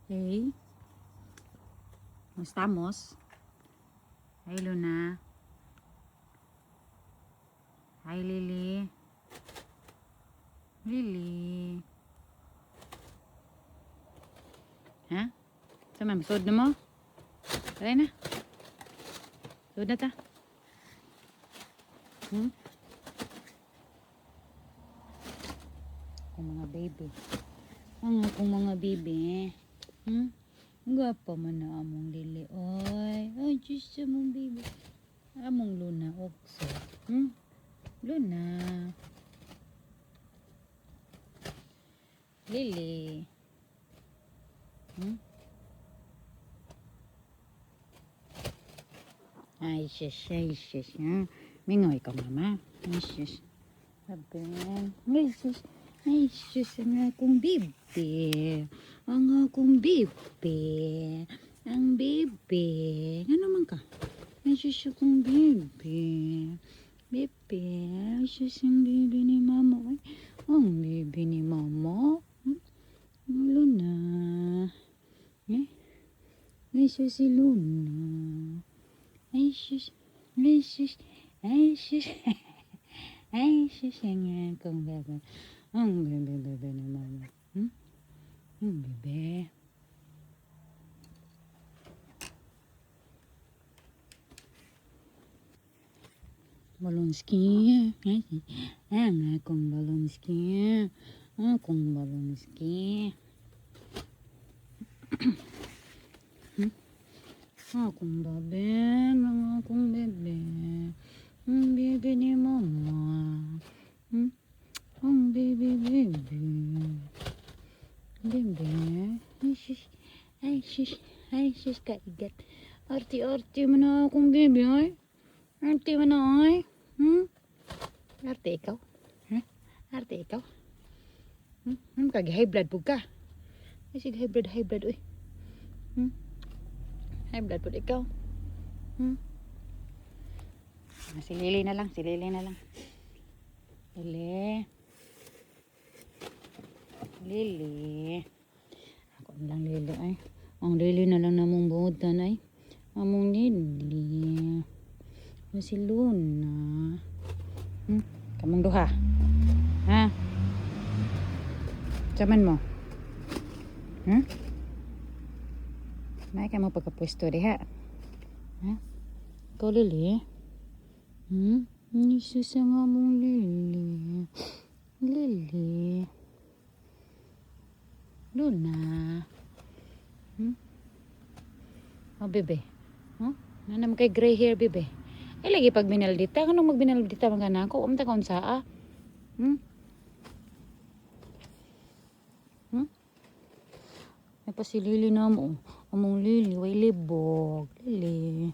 Hey, ¿cómo estamos? Hi, Luna. Hi, Lily. Lily. Ha? Sama, masud na mo? Tara na. Sud na ta. Ang mga baby. Ang akong mga baby. Gwapa man na among Lily. Oy, ay, Diyos sa mong baby. Among Luna, okso. Luna. Lily. Ay, shush, ay, shush. Mingoy ka, mama. Ay, shush. Sabihin. Ay, shush. Ay, shush. Ang akong bibi. Ang akong bibi. Ang bibi. Ano naman ka? Ay, shush akong bibi. Bibi. Ay, shush ang bibi ni mama. Ay, ang bibi ni mama. Luna. Ay, shush si Luna. Ay, shush. Ay, shush. Ay, shush. Ay, shush ang akong bebe. Ang bebe ni mama. Ang bebe. Balonski. Ang akong balonski. Akong balonski. Akong bebe. Ang akong bebe. Ang bebe ni mama. Ang bebe. Bebe. Ay, shush. Ay, shush. Ay, shush ka igat. Arti-arti mo na akong bebe, ay. Arti mo na, ay. Arti ikaw. Arti ikaw. Kag-high blood po ka. Ay, sige, high blood, uy. High blood po ikaw. Si Lily na lang, Lily. Ako na lang Lily ay. Ang Lily na lang namong buhutan ay. Among Lily. Si Luna. Kamong duha. Ha? Saman mo. May ka mo pagkapwesto diha. Ha? Ikaw Lily. Nisusa nga mong Lily. Lily. Luna. Oh, bebe. Nanam kay gray hair, bebe. Ay, lagi pag binaldita. Anong magbinaldita mga na ako? Umta kaon saa. Ay pa si Lily na mo. Among Lily, way libog. Lily.